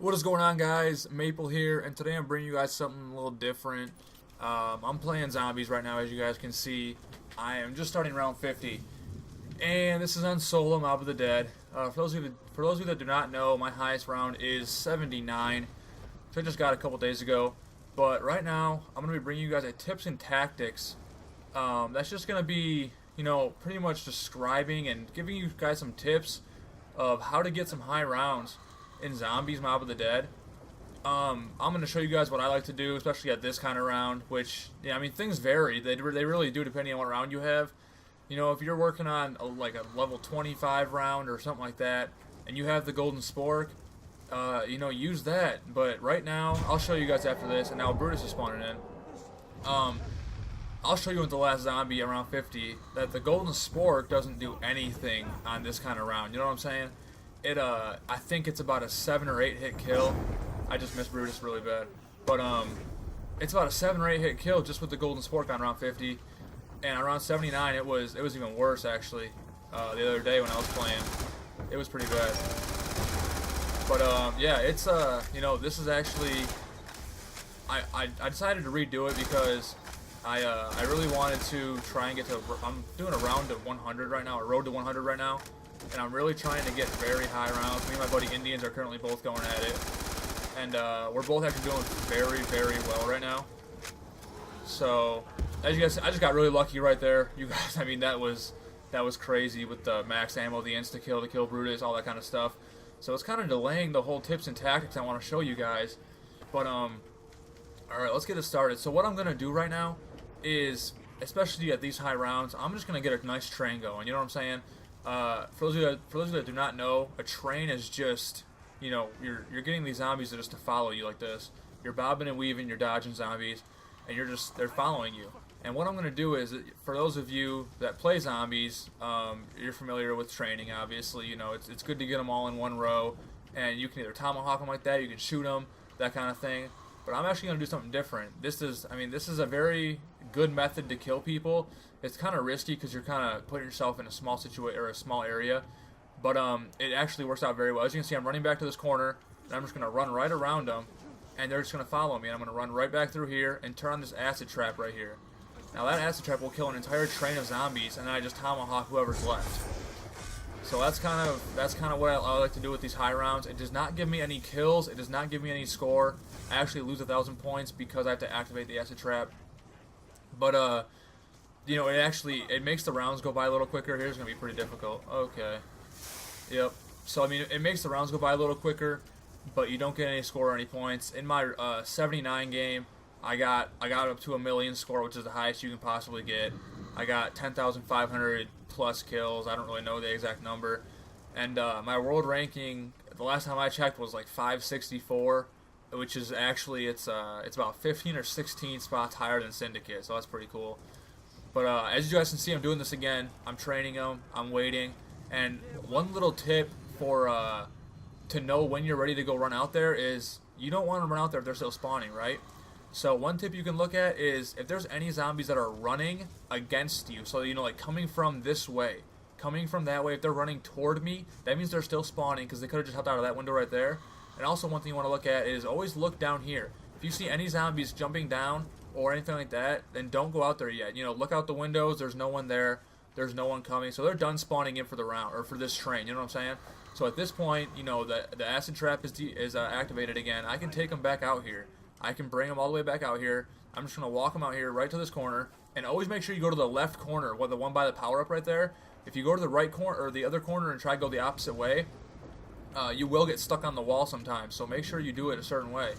What is going on, guys? Maple here, and today I'm bringing you guys something a little different. I'm playing zombies right now, as you guys can see. I am just starting round 50, and this is on solo Mob of the Dead. For those of you that do not know, my highest round is 79, which I just got a couple days ago. But right now, I'm going to be bringing you guys a tips and tactics. That's just going to be, pretty much describing and giving you guys some tips of how to get some high rounds in Zombies Mob of the Dead. I'm going to show you guys what I like to do, especially at this kind of round, which, yeah, I mean, things vary. They really do, depending on what round you have. If you're working on like a level 25 round or something like that, and you have the golden spork, use that. But right now, I'll show you guys after this, and now Brutus is spawning in. I'll show you with the last zombie around 50 that the golden spork doesn't do anything on this kind of round. You know what I'm saying? I think it's about a 7 or 8 hit kill. I just missed Brutus really bad. But, it's about a 7 or 8 hit kill just with the golden spork on round 50. And around 79, it was even worse, actually. The other day when I was playing. It was pretty bad. But, yeah, it's, this is actually... I decided to redo it because I really wanted to try and get to... I'm doing a round to 100 right now, a road to 100 right now. And I'm really trying to get very high rounds. Me and my buddy Indians are currently both going at it. And we're both actually doing very, very well right now. So, as you guys, I just got really lucky right there. You guys, I mean, that was crazy with the max ammo, the insta-kill, the kill Brutus, all that kind of stuff. So it's kind of delaying the whole tips and tactics I want to show you guys. But, alright, let's get it started. So what I'm going to do right now is, especially at these high rounds, I'm just going to get a nice train going. You know what I'm saying? For those of you that do not know, a train is just, you're getting these zombies that just to follow you like this. You're bobbing and weaving, you're dodging zombies, and they're following you. And what I'm going to do is, for those of you that play zombies, you're familiar with training, obviously. It's good to get them all in one row, and you can either tomahawk them like that, you can shoot them, that kind of thing. But I'm actually going to do something different. This is a very good method to kill people. It's kind of risky because you're kind of putting yourself in a small situation or a small area, but it actually works out very well. As you can see, I'm running back to this corner, and I'm just going to run right around them, and they're just going to follow me. And I'm going to run right back through here and turn on this acid trap right here. Now that acid trap will kill an entire train of zombies, and then I just tomahawk whoever's left. So that's kind of what I like to do with these high rounds. It does not give me any kills. It does not give me any score. I actually lose 1,000 points because I have to activate the acid trap. But it makes the rounds go by a little quicker. Here's gonna be pretty difficult. Okay. Yep. So I mean, it makes the rounds go by a little quicker, but you don't get any score or any points. In my 79 game, I got up to 1,000,000 score, which is the highest you can possibly get. I got 10,500 plus kills. I don't really know the exact number. And my world ranking, the last time I checked, was like 564, which is actually it's about 15 or 16 spots higher than Syndicate. So that's pretty cool. But as you guys can see, I'm doing this again. I'm training them. I'm waiting. And one little tip for to know when you're ready to go run out there is you don't want to run out there if they're still spawning, right? So one tip you can look at is if there's any zombies that are running against you, so like coming from this way, coming from that way, if they're running toward me, that means they're still spawning because they could have just hopped out of that window right there. And also one thing you want to look at is always look down here. If you see any zombies jumping down or anything like that, then don't go out there yet. Look out the windows. There's no one there. There's no one coming. So they're done spawning in for the round or for this train. You know what I'm saying? So at this point, the acid trap is activated again. I can take them back out here. I can bring them all the way back out here. I'm just going to walk them out here right to this corner. And always make sure you go to the left corner, the one by the power-up right there. If you go to the right corner or the other corner and try to go the opposite way, you will get stuck on the wall sometimes. So make sure you do it a certain way.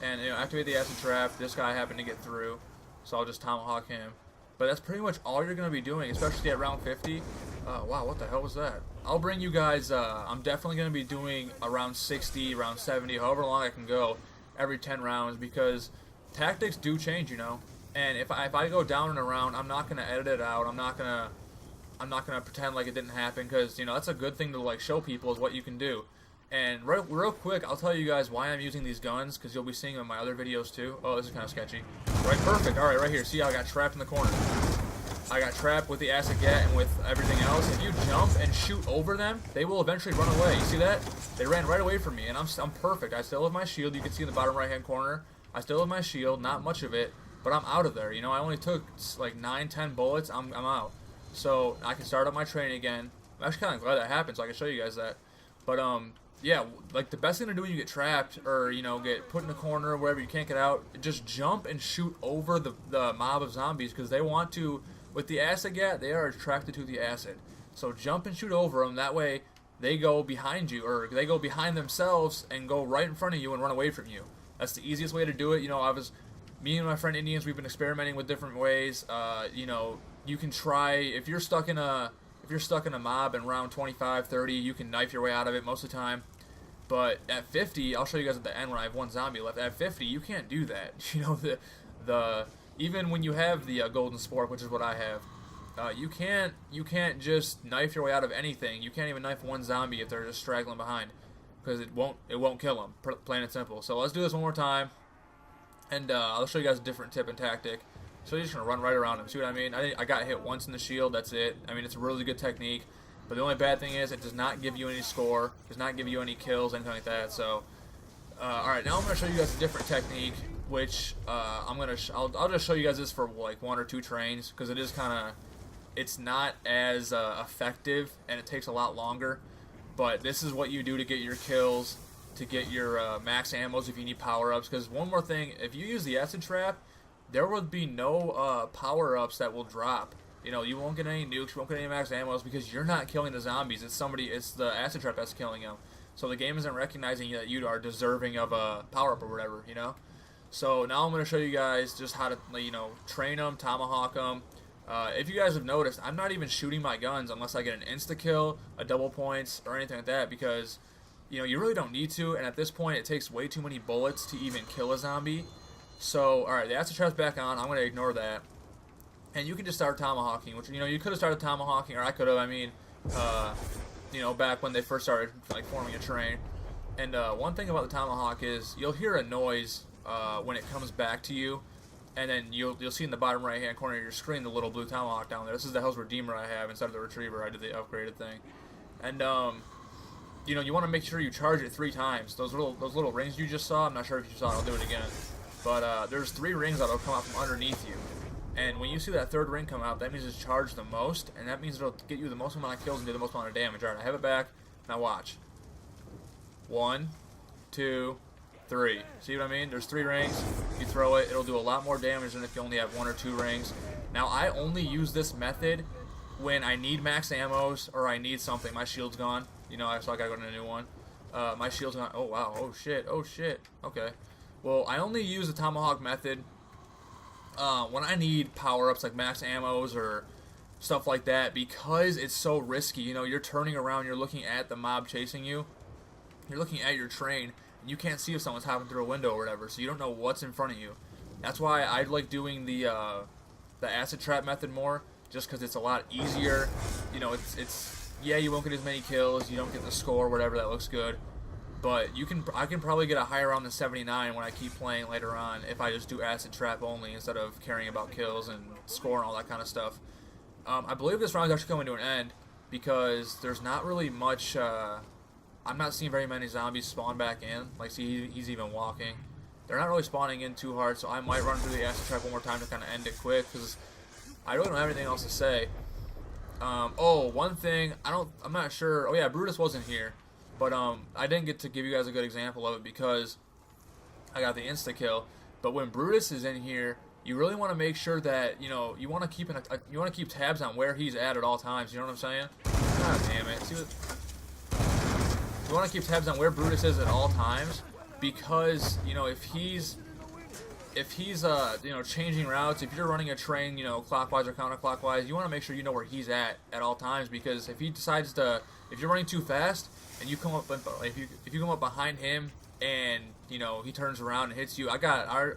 And activate the acid trap. This guy happened to get through, so I'll just tomahawk him. But that's pretty much all you're going to be doing, especially at round 50. Wow, what the hell was that? I'll bring you guys, I'm definitely going to be doing around 60, around 70, however long I can go, every 10 rounds, because tactics do change, And if I go down in a round, I'm not gonna edit it out. I'm not gonna pretend like it didn't happen, because that's a good thing to like show people is what you can do. And real quick, I'll tell you guys why I'm using these guns, because you'll be seeing them in my other videos too. Oh, this is kind of sketchy. Right, perfect. All right, right here. See how I got trapped in the corner. I got trapped with the acid gat and with everything else. If you jump and shoot over them, they will eventually run away. You see that? They ran right away from me, and I'm perfect. I still have my shield. You can see in the bottom right-hand corner. I still have my shield, not much of it, but I'm out of there. You know, I only took like 9-10 bullets. I'm out. So I can start up my train again. I'm actually kind of glad that happened, so I can show you guys that. But yeah, like the best thing to do when you get trapped or get put in a corner or wherever you can't get out, just jump and shoot over the mob of zombies, because they want to. With the acid gat, they are attracted to the acid. So jump and shoot over them. That way, they go behind you, or they go behind themselves and go right in front of you and run away from you. That's the easiest way to do it. You know, me and my friend Indians, we've been experimenting with different ways. You know, you can try if you're stuck in a mob in round 25, 30, you can knife your way out of it most of the time. But at 50, I'll show you guys at the end when I have one zombie left. At 50, you can't do that. You know, even when you have the golden spork, which is what I have, you can't just knife your way out of anything. You can't even knife one zombie if they're just straggling behind, because it won't kill them. Plain and simple. So let's do this one more time, and I'll show you guys a different tip and tactic. So you're just gonna run right around them. See what I mean? I got hit once in the shield. That's it. I mean, it's a really good technique, but the only bad thing is it does not give you any score, does not give you any kills, anything like that. So, all right, now I'm gonna show you guys a different technique, which I'll just show you guys this for like 1 or 2 trains, because it's not as effective and it takes a lot longer. But this is what you do to get your kills, to get your max ammos if you need power-ups. Because one more thing, if you use the acid trap, there will be no power-ups that will drop. You know, you won't get any nukes, you won't get any max ammos, because you're not killing the zombies. It's the acid trap that's killing them. So the game isn't recognizing that you are deserving of a power-up or whatever, you know? So now I'm going to show you guys just how to, train them, tomahawk them. If you guys have noticed, I'm not even shooting my guns unless I get an insta-kill, a double points, or anything like that, because, you really don't need to, and at this point it takes way too many bullets to even kill a zombie. So, alright, the acid trap's back on. I'm going to ignore that. And you can just start tomahawking, which, you could have started tomahawking, or I could have, back when they first started, forming a train. And one thing about the tomahawk is you'll hear a noise when it comes back to you, and then you'll see in the bottom right hand corner of your screen the little blue tomahawk down there. This is the Hell's Redeemer I have instead of the Retriever. I did the upgraded thing. And you want to make sure you charge it 3 times. Those little rings you just saw, I'm not sure if you saw it, I'll do it again. But there's 3 rings that'll come out from underneath you. And when you see that 3rd ring come out, that means it's charged the most, and that means it'll get you the most amount of kills and do the most amount of damage. Alright, I have it back. Now watch. 1, 2, 3. See what I mean? There's 3 rings. You throw it, it'll do a lot more damage than if you only have 1 or 2 rings. Now, I only use this method when I need max ammos or I need something. My shield's gone. So I gotta go to a new one. My shield's gone. Oh, wow. Oh, shit. Oh, shit. Okay. Well, I only use the tomahawk method when I need power-ups like max ammos or stuff like that, because it's so risky. You're turning around, you're looking at the mob chasing you. You're looking at your train, and you can't see if someone's hopping through a window or whatever, so you don't know what's in front of you. That's why I like doing the acid trap method more, just because it's a lot easier. Yeah, you won't get as many kills, you don't get the score, whatever, that looks good. But I can probably get a higher round than 79 when I keep playing later on if I just do acid trap only instead of caring about kills and score and all that kind of stuff. I believe this round is actually coming to an end because there's not really much. I'm not seeing very many zombies spawn back in. Like, see, he's even walking. They're not really spawning in too hard, so I might run through the acid trap one more time to kind of end it quick because I really don't have anything else to say. Oh, one thing I'm not sure. Oh yeah, Brutus wasn't here. But I didn't get to give you guys a good example of it because I got the insta-kill. But when Brutus is in here, you really want to make sure that, you want to keep tabs on where he's at all times. You know what I'm saying? God damn it. See what? You want to keep tabs on where Brutus is at all times because, if he's changing routes, if you're running a train, clockwise or counterclockwise, you want to make sure you know where he's at all times, because if he decides to, if you're running too fast and you come up, if you come up behind him and he turns around and hits you, I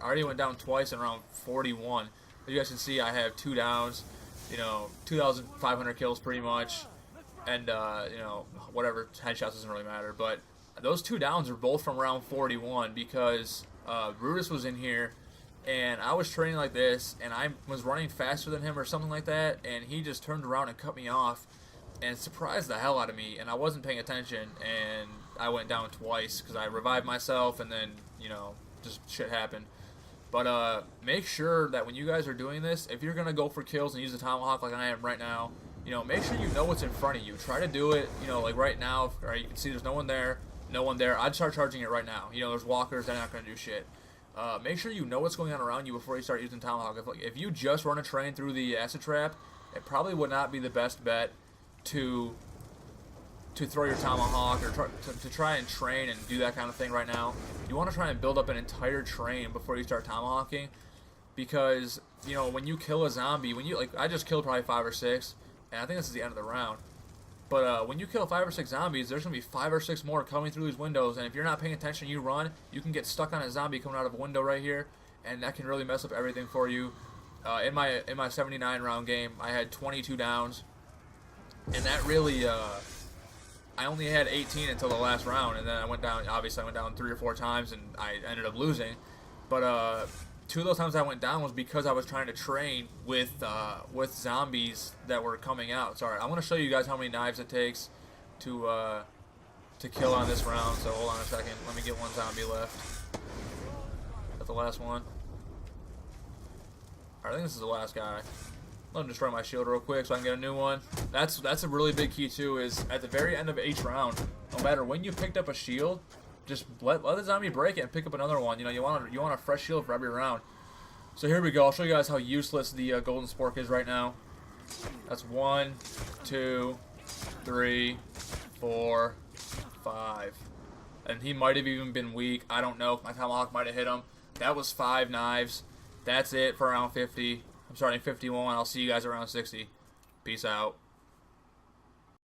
already went down twice in round 41. As you guys can see, I have 2 downs, 2,500 kills pretty much, and whatever, headshots doesn't really matter, but those 2 downs are both from round 41 because Brutus was in here. And I was training like this, and I was running faster than him or something like that, and he just turned around and cut me off and surprised the hell out of me, and I wasn't paying attention, and I went down twice because I revived myself, and then, you know, just shit happened. But make sure that when you guys are doing this, if you're going to go for kills and use the tomahawk like I am right now, you know, make sure you know what's in front of you. Try to do it, you know, like right now, right, you can see there's no one there, I'd start charging it right now. You know, there's walkers, they're not going to do shit. Make sure you know what's going on around you before you start using tomahawk. If you just run a train through the acid trap, it probably would not be the best bet to throw your tomahawk or to try and train and do that kind of thing right now. You want to try and build up an entire train before you start tomahawking, because, you know, when you kill a zombie, when you, like, I just killed probably 5 or 6, and I think this is the end of the round. But when you kill 5 or 6 zombies, there's going to be 5 or 6 more coming through these windows, and if you're not paying attention, you run, you can get stuck on a zombie coming out of a window right here, and that can really mess up everything for you. In my 79 round game, I had 22 downs, and that really, I only had 18 until the last round, and then I went down, obviously I went down 3 or 4 times, and I ended up losing. But 2 of those times I went down was because I was trying to train with zombies that were coming out. Sorry, I want to show you guys how many knives it takes to kill on this round, so hold on a second. Let me get one zombie left. Is that the last one? Alright, I think this is the last guy. Let him destroy my shield real quick so I can get a new one. That's a really big key too, is at the very end of each round, no matter when you picked up a shield, just let the zombie break it and pick up another one. You know, you want a fresh shield for every round. So here we go. I'll show you guys how useless the golden spork is right now. That's 1, 2, 3, 4, 5. And he might have even been weak. I don't know. My tomahawk might have hit him. That was 5 knives. That's it for round 50. I'm starting 51. I'll see you guys around 60. Peace out.